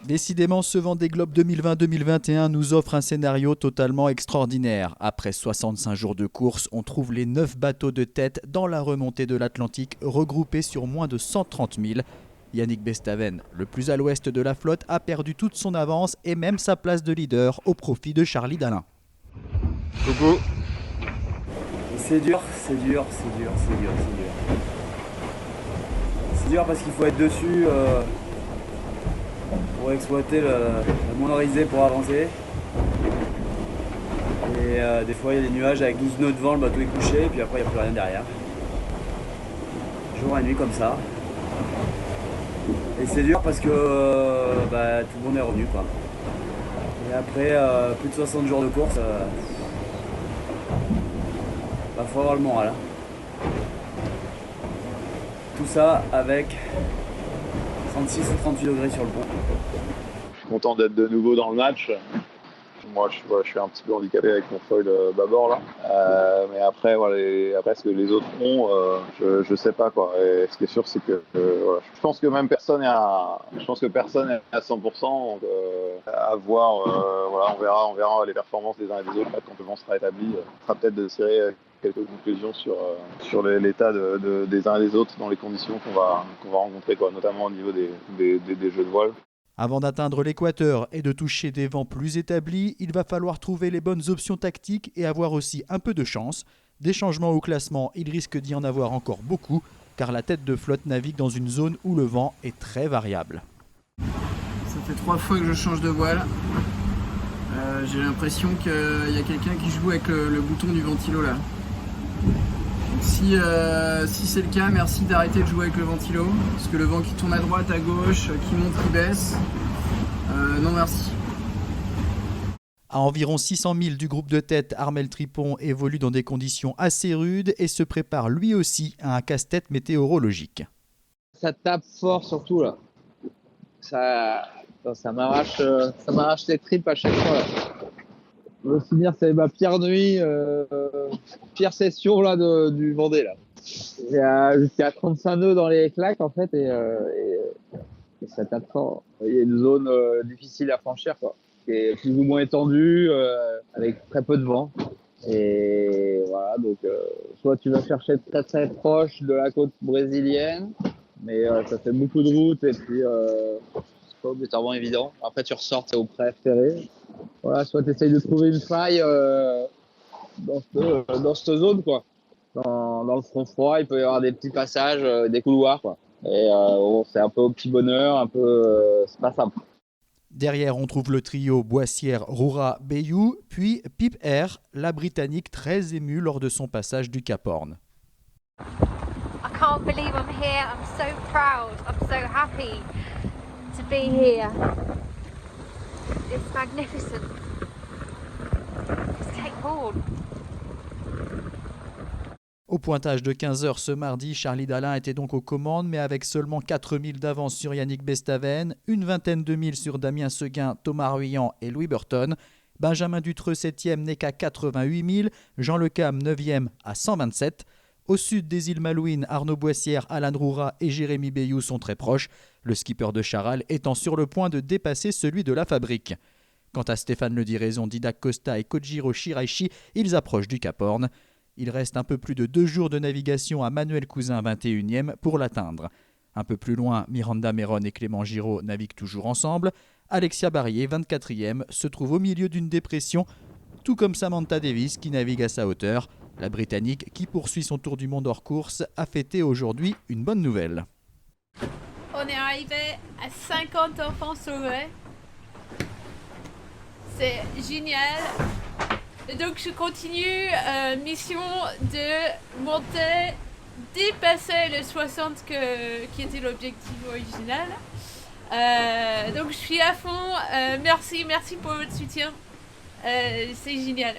Décidément, ce Vendée Globe 2020-2021 nous offre un scénario totalement extraordinaire. Après 65 jours de course, on trouve les 9 bateaux de tête dans la remontée de l'Atlantique, regroupés sur moins de 130 000. Yannick Bestaven, le plus à l'ouest de la flotte, a perdu toute son avance et même sa place de leader au profit de Charlie Dalin. Coucou. C'est dur. C'est dur parce qu'il faut être dessus pour exploiter le motorisé pour avancer. Et des fois il y a des nuages avec 12 nœuds devant, le bateau est couché, et puis après il n'y a plus rien derrière. Jour et nuit comme ça. Et c'est dur parce que tout le monde est revenu, quoi. Et après plus de 60 jours de course, faut avoir le moral. Tout ça avec 36 ou 38 degrés sur le pont. Je suis content d'être de nouveau dans le match. Moi, je suis un petit peu handicapé avec mon foil bâbord là. Mais après, après ce que les autres ont, je sais pas quoi. Et ce qui est sûr, c'est que voilà. Je pense que même personne est à 100%. Donc, à voir. On verra les performances des uns et des autres quand le vent sera établi. Ce sera peut-être de tirer quelques conclusions sur l'état des uns et des autres dans les conditions qu'on va rencontrer, quoi, notamment au niveau des jeux de voile. Avant d'atteindre l'équateur et de toucher des vents plus établis, il va falloir trouver les bonnes options tactiques et avoir aussi un peu de chance. Des changements au classement, il risque d'y en avoir encore beaucoup, car la tête de flotte navigue dans une zone où le vent est très variable. Ça fait 3 fois que je change de voile. J'ai l'impression qu'il y a quelqu'un qui joue avec le bouton du ventilo là. Donc si c'est le cas, merci d'arrêter de jouer avec le ventilo, parce que le vent qui tourne à droite, à gauche, qui monte, qui baisse, non merci. À environ 600 000 du groupe de tête, Armel Tripon évolue dans des conditions assez rudes et se prépare lui aussi à un casse-tête météorologique. Ça tape fort surtout là. Ça m'arrache les tripes à chaque fois là. Je veux finir, c'est ma pire nuit, pire session là du Vendée là. J'ai jusqu'à 35 nœuds dans les claques en fait et ça tape fort. Il y a une zone difficile à franchir quoi, qui est plus ou moins étendue avec très peu de vent. Et voilà, donc soit tu vas chercher très très proche de la côte brésilienne, mais ça fait beaucoup de route et puis c'est pas obligatoirement évident. Après tu ressors, t'es au préféré. Voilà, soit tu essayes de trouver une faille dans cette zone, quoi. Dans le front froid, il peut y avoir des petits passages, des couloirs, quoi. Et c'est un peu au petit bonheur, un peu, c'est pas simple. Derrière, on trouve le trio Boissière, Roura, Bayou, puis Pip Air, la Britannique très émue lors de son passage du Cap Horn. I can't believe I'm here. I'm so proud. I'm so happy to be here. It's magnificent. Let's take hold. Au pointage de 15h ce mardi, Charlie Dalin était donc aux commandes, mais avec seulement 4000 d'avance sur Yannick Bestaven, une vingtaine de milles sur Damien Seguin, Thomas Ruyant et Louis Burton. Benjamin Dutreux 7e n'est qu'à 88 000, Jean Lecam 9e à 127. Au sud des îles Malouines, Arnaud Boissière, Alan Roura et Jérémy Bayou sont très proches, le skipper de Charal étant sur le point de dépasser celui de la Fabrique. Quant à Stéphane Le Diraison, Didac Costa et Kojiro Shiraishi, ils approchent du Cap Horn. Il reste un peu plus de 2 jours de navigation à Manuel Cousin 21e pour l'atteindre. Un peu plus loin, Miranda Meron et Clément Giraud naviguent toujours ensemble. Alexia Barrier, 24e, se trouve au milieu d'une dépression, tout comme Samantha Davis qui navigue à sa hauteur. La Britannique, qui poursuit son tour du monde hors course, a fêté aujourd'hui une bonne nouvelle. On est arrivé à 50 enfants sauvés. C'est génial. Et donc je continue mission de monter, dépasser les 60 qui était l'objectif original. Donc je suis à fond. Merci pour votre soutien. C'est génial.